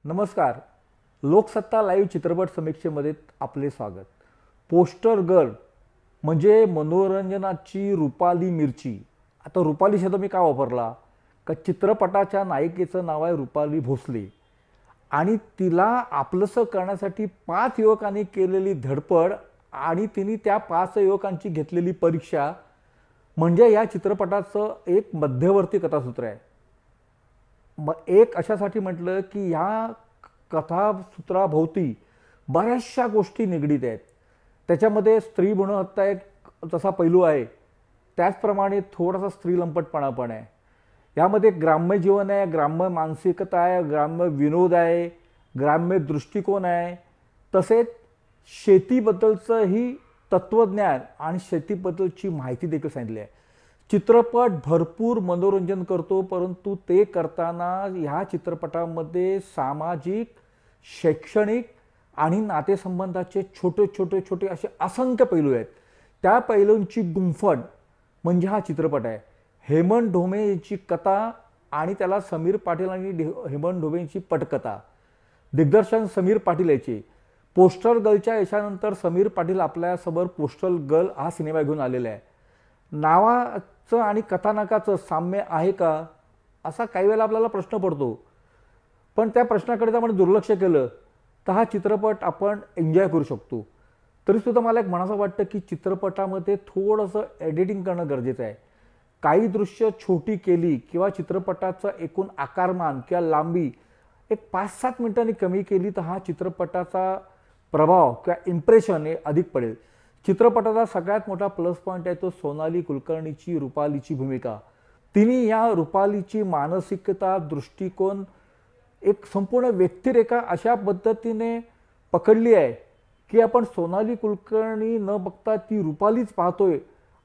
नमस्कार. लोकसत्ता लाईव्ह चित्रपट समीक्षेमध्ये आपले स्वागत. पोस्टर गर्ल म्हणजे मनोरंजनाची रुपाली मिरची. आता रुपाली शब्द मी का वापरला? का चित्रपटाच्या नायिकेचं नाव आहे रुपाली भोसले आणि तिला आपलंसं करण्यासाठी 5 युवकांनी केलेली धडपड आणि तिने त्या 5 युवकांची घेतलेली परीक्षा म्हणजे या चित्रपटाचं एक मध्यवर्ती कथासूत्र आहे. एक अशासाठी म्हटलं की ह्या कथासूत्राभोवती बऱ्याचशा गोष्टी निगडीत आहेत. त्याच्यामध्ये स्त्री भ्रूणहत्या एक तसा पैलू आहे, त्याचप्रमाणे थोडासा स्त्रीलंपटपणा पण आहे. यामध्ये ग्राम्य जीवन आहे, ग्राम्य मानसिकता आहे, ग्राम्य विनोद आहे, ग्राम्य दृष्टिकोन आहे, तसेच शेतीबद्दलचंही तत्त्वज्ञान आणि शेतीबद्दलची माहिती देखील सांगितली आहे. चित्रपट भरपूर मनोरंजन करतो, परंतु ते करताना ह्या चित्रपटामध्ये सामाजिक, शैक्षणिक आणि नातेसंबंधाचे छोटे छोटे छोटे असे असंख्य पैलू आहेत. त्या पैलूंची गुंफण म्हणजे हा चित्रपट आहे. हेमंत ढोमे यांची कथा आणि त्याला समीर पाटील आणि हेमंत ढोमे यांची पटकथा. दिग्दर्शन समीर पाटील याचे. पोस्टर गर्लच्या यशानंतर समीर पाटील आपल्यासमोर पोस्टर गर्ल हा सिनेमा घेऊन आलेला आहे. नावाचं आणि कथानकाचं साम्य आहे का असा काही वेळेला आपल्याला प्रश्न पडतो, पण त्या प्रश्नाकडे जर आपण दुर्लक्ष केलं तर हा चित्रपट आपण एन्जॉय करू शकतो. तरीसुद्धा मला एक म्हणावं वाटतं की चित्रपटामध्ये थोडंसं एडिटिंग करणं गरजेचं आहे. काही दृश्य छोटी केली किंवा चित्रपटाचं एकूण आकारमान किंवा लांबी एक 5-7 मिनिटांनी कमी केली तर हा चित्रपटाचा प्रभाव किंवा इम्प्रेशन हे अधिक पडेल. चित्रपटाचा सगळ्यात मोठा प्लस पॉईंट आहे तो सोनाली कुलकर्णीची रुपालीची भूमिका. तिने या रुपालीची मानसिकता, दृष्टिकोन, एक संपूर्ण व्यक्तिरेखा अशा पद्धतीने पकडली आहे की आपण सोनाली कुलकर्णी न बघता ती रुपालीच पाहतोय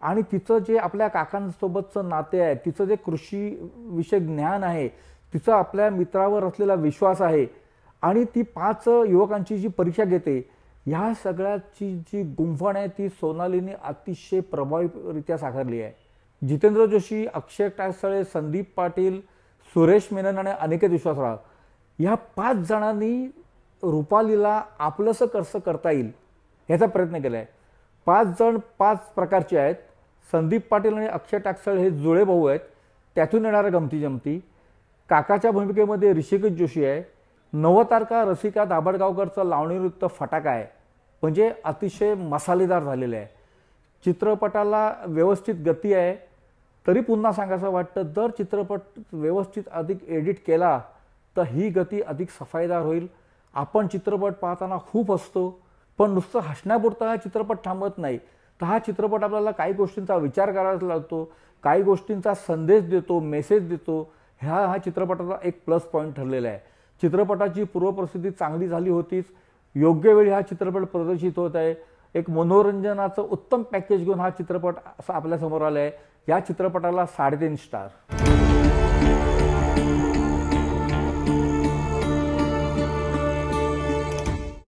आणि तिचं जे आपल्या काकांसोबतचं नाते आहे, तिचं जे कृषी विषयक ज्ञान आहे, तिचं आपल्या मित्रावर असलेला विश्वास आहे आणि ती 5 युवकांची जी परीक्षा घेते, ह्या सगळ्याची जी गुंफण आहे ती सोनालीने अतिशय प्रभावीरित्या साकारली आहे. जितेंद्र जोशी, अक्षय टाकसाळे, संदीप पाटील, सुरेश मेनन आणि अनिकेत विश्वासराव ह्या 5 जणांनी रुपालीला आपलंसं कसं करता येईल याचा प्रयत्न केला आहे. 5 जण 5 प्रकारचे आहेत. संदीप पाटील आणि अक्षय टाकसाळे हे जुळे भाऊ आहेत, त्यातून येणाऱ्या गमती जमती. काकाच्या भूमिकेमध्ये ऋषिकेश जोशी आहे. नवतारका रसिका दाभडगावकरचा लावणी नृत्य फटाका आहे, म्हणजे अतिशय मसालेदार झालेलं आहे. चित्रपटाला व्यवस्थित गती आहे. तरी पुन्हा सांगायचं वाटतं, जर चित्रपट व्यवस्थित अधिक एडिट केला तर ही गती अधिक सफाईदार होईल. आपण चित्रपट पाहताना खूप हसतो, पण नुसतं हसण्यापुरता हा चित्रपट थांबत नाही. तर हा चित्रपट आपल्याला काही गोष्टींचा विचार करायला लागतो, काही गोष्टींचा संदेश देतो, मेसेज देतो. हा चित्रपटाचा एक प्लस पॉईंट ठरलेला आहे. चित्रपटाची पूर्वप्रसिद्धी चांगली झाली होतीच, योग्य वेळी हा चित्रपट प्रदर्शित होत आहे. एक मनोरंजनाचं उत्तम पॅकेज घेऊन हा चित्रपट असा आपल्यासमोर आला आहे. या चित्रपटाला 3.5 स्टार.